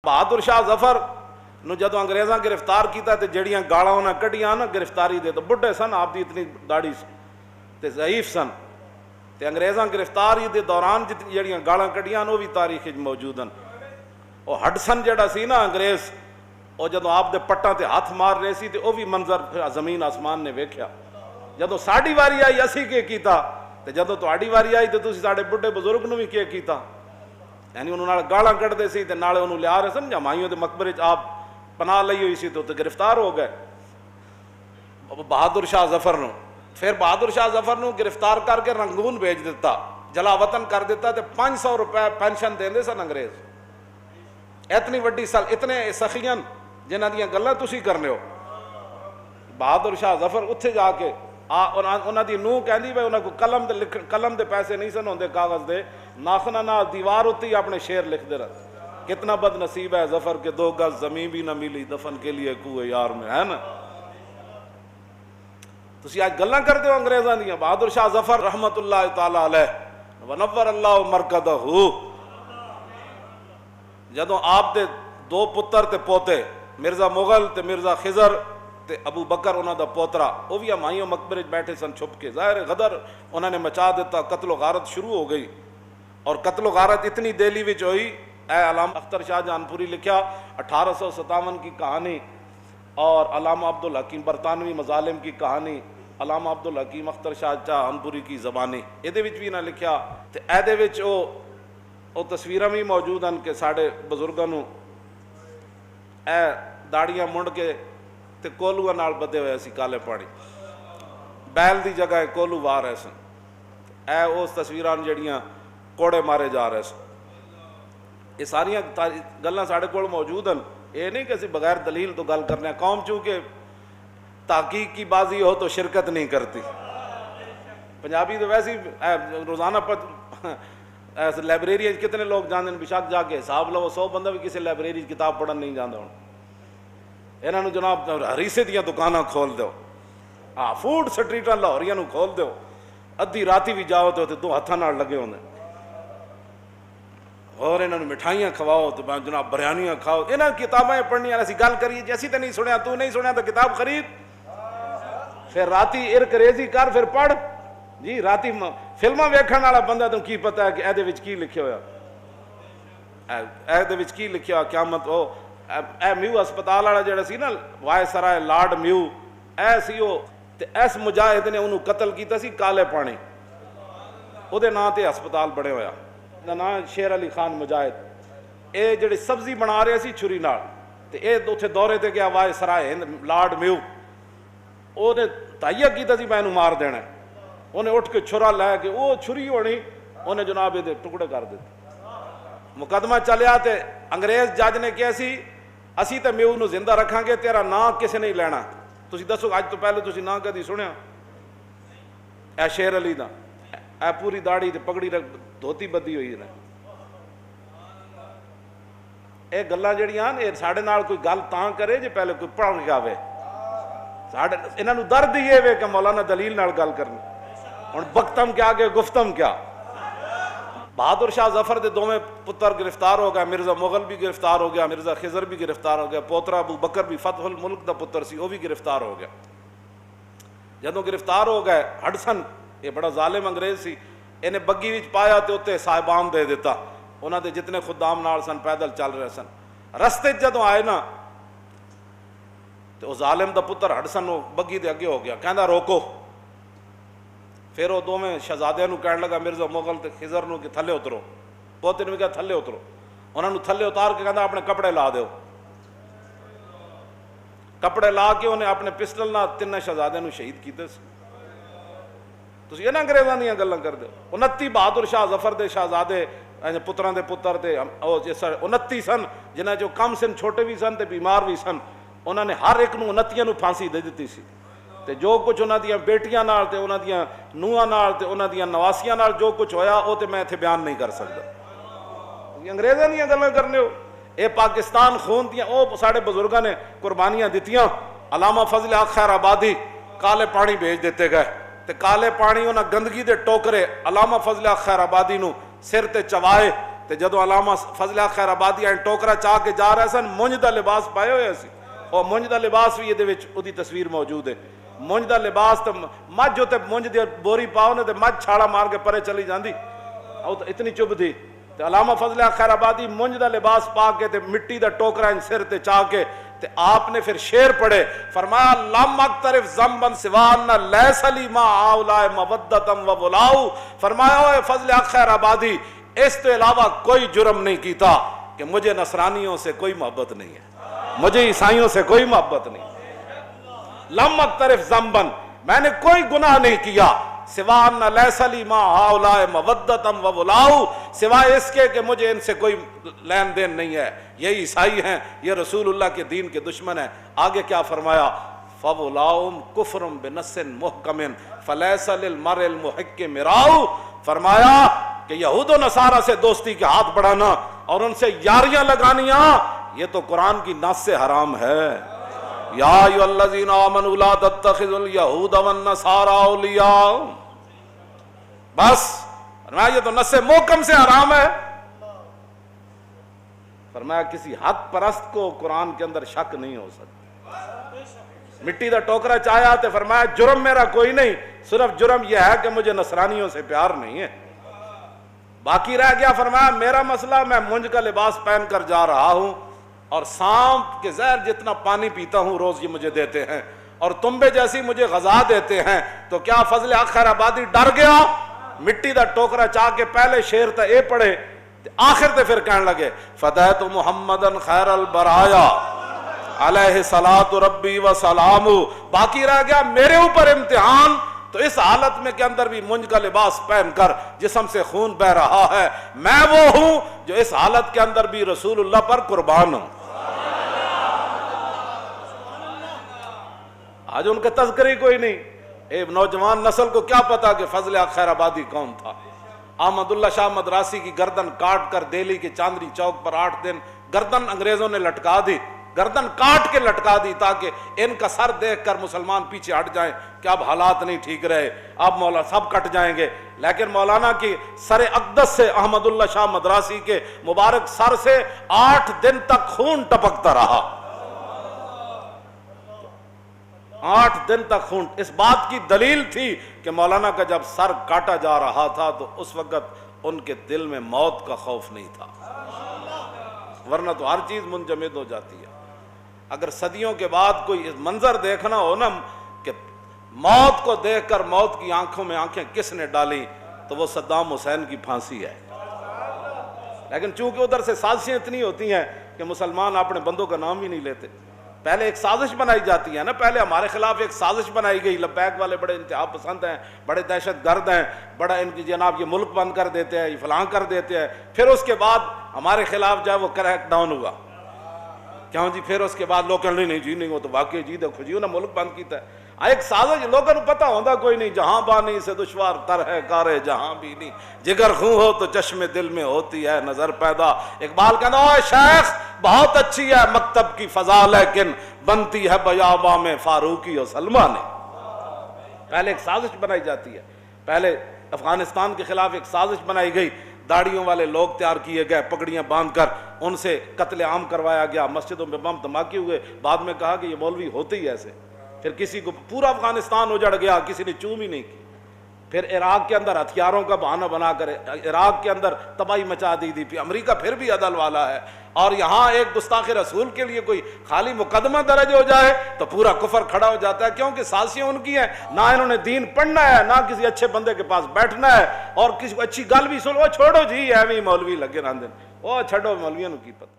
بہادر شاہ ظفر نو جدو انگریزاں گرفتار کیتا تے جڑیاں گالاں انہاں کڈیاں نا گرفتاری دے، تو بڈھے سن، آپ دی اتنی داڑھی تے ضعیف سن، تے انگریزاں گرفتاری دے دوران جڑیاں گالاں کڈیاں وہ بھی تاریخ موجود ہیں۔ وہ ہڈسن جڑا سی نا انگریز، وہ جدو آپ دے پٹاں تے ہاتھ مار رہے سی تے وہ بھی منظر زمین آسمان نے ویکھیا۔ جدو ساڈی واری آئی اسی کے کیتا، تے جدو تہاڈی واری آئی تے تسی ساڈے بڈھے بزرگ نو بھی کے کیتا؟ یعنی انہوں نے گالاں کڈ دے سی تے نالے انہوں لیا رہے سن جمائیوں دے مقبرے چ آپ پناہ لئی ہوئی سی، تو گرفتار ہو گئے بہادر شاہ ظفر نو۔ پھر بہادر شاہ ظفر نو گرفتار کر کے رنگون بھیج دیتا، جلا وطن کر دیتا، تے 500 روپے پینشن دیندے سن انگریز۔ اتنی وڈی سال اتنے سخیان جنہ دیاں گلاں تسی کرنے ہو۔ بہادر شاہ ظفر اتھے جا کے انہاں دی نوح کہندی بھئی انہاں کو قلم دے پیسے نہیں سن ہوندے کاغذ دے، ناخنا نال دیوار اُتے اپنے شعر لکھ دے رہے۔ کتنا بد نصیب ہے ظفر کے 2 گز زمین بھی نہ ملی، دفن کے لیے کوئے یار میں، ہے نا؟ تسی آج گلاں کرتے ہو انگریزاں دیاں۔ بہادر شاہ ظفر رحمت اللہ تعالی علیہ ونور اللہ مرکدہ، جدوں آپ دے 2 پتر تے پوتے، مرزا مغل تے مرزا خضر تے ابو بکر انہاں دا پوترا، وہ بھی ہمایوں مقبرے بیٹھے سن چھپ کے۔ ظاہر غدر انہوں نے مچا دیتا، قتل و غارت شروع ہو گئی، اور قتل و غارت اتنی دہلی وچ ہوئی۔ اے علامہ اختر شاہ جہان پوری لکھیا 1857 کی کہانی، اور علامہ عبدالحکیم برطانوی مظالم کی کہانی، علامہ عبدالحکیم اختر شاہ جہان پوری کی زبانی، یہ بھی نہ لکھیا۔ تے ایدے وچ او تصویراں بھی موجود ہیں کہ ساڈے بزرگاں نو اے داڑیاں منڈ کے تے کولوਆਂ نال بدے ہوئے سی کالے پانی، بیل دی جگہ کولو وار رہے سن۔ اے اس تصویراں جڑیاں کوڑے مارے جا رہے سن۔ یہ ساریاں گلاں ساڈے کول موجود ہیں، یہ نہیں کہ اسی بغیر دلیل تو گل کرنے۔ قوم چونکہ تحقیق کی بازی ہو تو شرکت نہیں کرتی۔ پنجابی تو ویسے ہی روزانہ لائبریری کتنے لوگ جاندے ہیں، بشک جا کے حساب لو 100 بندہ بھی کسی لائبریری کتاب پڑھن نہیں جاندا ہوں۔ انہاں نو جناب ہریسے دیاں دکاناں کھول دیو، ہاں فوڈ سٹریٹاں لاہوریاں نو کھول دیو، ادھی راتی بھی جاؤ تو 2 ہاتھاں نال لگے ہوندے، اور انہوں نے مٹھائیاں کھواؤ تو جناب بریانیاں کھاؤ۔ انہاں کتابیں پڑھنیاں، اسی گل کریے جی اسی تے نہیں سنیا، تو نہیں سنیا تو کتاب خرید، پھر راتی ارک ریزی کر، پھر پڑھ جی۔ راتی فلماں ویکھن والا بندہ تو کی پتہ ہے کہ اے دے وچ کی لکھیا ہویا، اے دے وچ کی لکھیا قیامت۔ او اے میو ہسپتال والا جڑا سی نا وائے سرائے لارڈ میو، اے سی او تے اس مجاہد نے انہوں قتل کیتا سی کالے پانی، او دے نام تے ہسپتال بڑے ہویا، نام شیر علی خان مجاہد۔ اے جڑی سبزی بنا رہے سی چھری نال، تے اے اتھے دورے تے گیا وائے سرائے ہند لارڈ میو، او نے تہیہ کیتا سی میں انہوں مار دینا ہے، انہیں اٹھ کے چھرا لے کے وہ چھری ہونی انہیں جناب یہ ٹکڑے کر دیتے۔ مقدمہ چلیا تے انگریز جج نے کیا سی اسی تے میو نو زندہ رکھاں گے، تیرا نام کسے نہیں لینا۔ تسی دسو اج تو پہلے تسی نام کدی سنیا؟ اے شیر علی دا، اے پوری داڑھی تے پگڑی دھوتی بدی ہوئی ہے۔ اے گلاں جڑیاں اے ساڈے نال کوئی گل تاں کرے جے پہلے کوئی پڑھ کے آوے، ساڈے انہاں نو درد یہ وے کہ مولانا دلیل نال گل کرنی، ہن بختم کیا کہ گفتم کیا۔ بہادر شاہ ظفر دے 2 پتر گرفتار ہو گئے، مرزا مغل بھی گرفتار ہو گیا، مرزا خضر بھی گرفتار ہو گیا، پوترا ابو بکر بھی فتح الملک دا پتر سی وہ بھی گرفتار ہو گیا۔ جدوں گرفتار ہو گئے ہڈسن، یہ بڑا ظالم انگریز سی، انہیں بگی وچ پایا تے اتنے صاحبان دے دیتا، انہاں دے جتنے خدام نال سن پیدل چل رہے سن۔ رستے جدوں آئے نا تو ظالم دا پتر ہڈسن وہ بگی دے اگے ہو گیا، کہندا روکو۔ پھر وہ 2 شہزادیاں نو کہنے لگا مرزا مغل تے خضر نو کہ تھلے اترو، پوتے نے بھی کہا تھلے اترو، انہوں نے تھلے اتار کے کہندا اپنے کپڑے لا دیو۔ کپڑے لا کے انہیں اپنے پسٹل نال 3 شہزادیاں نو شہید کیتے سی۔ تسی انہاں انگریزاں دیاں گلاں کردے ہو۔ 29 بہادر شاہ ظفر دے شہزادے پتراں دے پتر تے 29 سن، جنہاں جو کم سن چھوٹے بھی سن تے بیمار بھی سن، انہوں نے ہر ایک نو 29 نو پھانسی دے دیتی سی۔ تے جو کچھ انہاں دیاں بیٹیاں نال تے انہاں دیاں نوہاں نال تے انہاں دیاں نواسیاں نال جو کچھ ہویا وہ تے میں اتھے بیان نہیں کر سکتا۔ انگریزاں دیاں گلاں کرنے ہو، اے پاکستان خون دیاں او ساڈے بزرگاں نے قربانیاں دتیاں۔ علامہ فضل حق خیر آبادی کالے پانی بھیج دیتے گئے، تے کالے پانی انہاں گندگی دے ٹوکرے علامہ فضل حق خیر آبادی نو سر تے چوائے تے جدو علامہ فضل خیر آبادی ٹوکرا چاہ کے جا رہے سن مونج دا لباس پائے ہوئے سی، اور مونج دا لباس بھی یہ دی تصویر موجود ہے۔ مونج دا لباس تو مجھ ہوتے مونج دی بوری پاؤ نے تے مجھ چھاڑا مار کے پرے چلی جاندی، اتنی چب تھی۔ تے علامہ فضل خیر آبادی مونج دا لباس پا کے تے مٹی دا ٹوکرا ان سر تے چاہ کے تے آپ نے پھر شعر پڑھے، فرمایا لم اقترف ذنبا سوان لیس لی ما ہؤلاء مودۃ و ولاء، فرمایا اے فضل خیر آبادی اس تو علاوہ کوئی جرم نہیں کیتا کہ مجھے نصرانیوں سے کوئی محبت نہیں ہے، مجھے عیسائیوں سے کوئی محبت نہیں۔ لم اقترف ذنبا، میں نے کوئی گناہ نہیں کیا، سوان لیس لی ما ہؤلاء مودۃ و ولاء، سوائے اس کے کہ مجھے ان سے کوئی لین دین نہیں ہے، یہ عیسائی ہیں، یہ رسول اللہ کے دین کے دشمن ہیں۔ آگے کیا فرمایا؟ فَوْلَاؤُمْ كُفْرٌ بِنَصٍ مُحْكَمٍ فَلَيْسَ لِلْمَرْءِ الْمُحِقِّ مِرَاءُ، فرمایا کہ یہود و نصارہ سے دوستی کے ہاتھ بڑھانا اور ان سے یاریاں لگانیاں یہ تو قرآن کی نص سے حرام ہے۔ یا ایھا الذین آمنوا لا تتخذوا اليہود والنصارى اولیاء، بس فرمایا یہ تو نص محکم سے حرام ہے۔ فرمایا کسی حق پرست کو قرآن کے اندر شک نہیں ہو سکتا۔ مٹی دا ٹوکرا چاہیا تے فرمایا جرم میرا کوئی نہیں، صرف جرم یہ ہے کہ مجھے نصرانیوں سے پیار نہیں ہے۔ باقی رہ گیا، فرمایا میرا مسئلہ میں مونج کا لباس پہن کر جا رہا ہوں اور سانپ کے زہر جتنا پانی پیتا ہوں روز یہ مجھے دیتے ہیں، اور تنبے جیسی مجھے غذا دیتے ہیں، تو کیا فضل خیر آبادی ڈر گیا؟ مٹی دا ٹوکرا چاہ کے پہلے شعر تا اے پڑھے، آخر تے پھر کہنے لگے فدیت محمدًا خیر البرایا علیہ صلاۃ ربی و سلام۔ باقی رہ گیا میرے اوپر امتحان، تو اس حالت میں کے اندر بھی مونج کا لباس پہن کر جسم سے خون بہ رہا ہے، میں وہ ہوں جو اس حالت کے اندر بھی رسول اللہ پر قربان ہوں۔ آج ان کا تذکر ہی کوئی نہیں۔ ایک نوجوان نسل کو کیا پتا کہ فضل خیر آبادی کون تھا۔ احمد اللہ شاہ مدراسی کی گردن کاٹ کر دہلی کے چاندنی چوک پر 8 دن گردن انگریزوں نے لٹکا دی، گردن کاٹ کے لٹکا دی تاکہ ان کا سر دیکھ کر مسلمان پیچھے ہٹ جائیں کہ اب حالات نہیں ٹھیک رہے، اب مولا سب کٹ جائیں گے۔ لیکن مولانا کی سر اقدس سے احمد اللہ شاہ مدراسی کے مبارک سر سے 8 دن تک خون ٹپکتا رہا، 8 دن تک خون۔ اس بات کی دلیل تھی کہ مولانا کا جب سر کاٹا جا رہا تھا تو اس وقت ان کے دل میں موت کا خوف نہیں تھا، ورنہ تو ہر چیز منجمد ہو جاتی ہے۔ اگر صدیوں کے بعد کوئی منظر دیکھنا ہو نا کہ موت کو دیکھ کر موت کی آنکھوں میں آنکھیں کس نے ڈالی، تو وہ صدام حسین کی پھانسی ہے۔ لیکن چونکہ ادھر سے سازشیں اتنی ہوتی ہیں کہ مسلمان اپنے بندوں کا نام ہی نہیں لیتے۔ پہلے ایک سازش بنائی جاتی ہے نا، پہلے ہمارے خلاف ایک سازش بنائی گئی، لبیک والے بڑے انتہا پسند ہیں، بڑے دہشت گرد ہیں، بڑا ان کی جناب یہ ملک بند کر دیتے ہیں، یہ فلاں کر دیتے ہیں۔ پھر اس کے بعد ہمارے خلاف جو ہے وہ کریک ڈاؤن ہوا، کیوں جی؟ پھر اس کے بعد لوگ کہنے نہیں جی نہیں وہ تو واقعی جی دیکھو جی انہوں نے ملک بند کیتا ہے۔ ایک سازش لوگوں کو پتہ ہوتا کوئی نہیں، جہاں بانی سے دشوار تر ہے کارے جہاں بھی نہیں، جگر خوں ہو تو چشم دل میں ہوتی ہے نظر پیدا۔ اقبال کہنا اوے شیخ بہت اچھی ہے مکتب کی فضا لیکن بنتی ہے بیاباں میں فاروقی اور سلمان نے۔ پہلے ایک سازش بنائی جاتی ہے، پہلے افغانستان کے خلاف ایک سازش بنائی گئی، داڑھیوں والے لوگ تیار کیے گئے، پگڑیاں باندھ کر ان سے قتل عام کروایا گیا، مسجدوں میں بم دھماکے ہوئے، بعد میں کہا کہ یہ مولوی ہوتے ہی ایسے۔ پھر کسی کو پورا افغانستان اجڑ گیا، کسی نے چوم ہی نہیں کی۔ پھر عراق کے اندر ہتھیاروں کا بہانہ بنا کر عراق کے اندر تباہی مچا دی تھی۔ امریکہ پھر بھی عدل والا ہے، اور یہاں ایک گستاخ رسول کے لیے کوئی خالی مقدمہ درج ہو جائے تو پورا کفر کھڑا ہو جاتا ہے، کیونکہ سازشیں ان کی ہیں، نہ انہوں نے دین پڑھنا ہے، نہ کسی اچھے بندے کے پاس بیٹھنا ہے، اور کسی کو اچھی گل بھی سنو چھوڑو جی ایویں مولوی لگے رہندے، وہ چھڈو مولویوں کی پتہ۔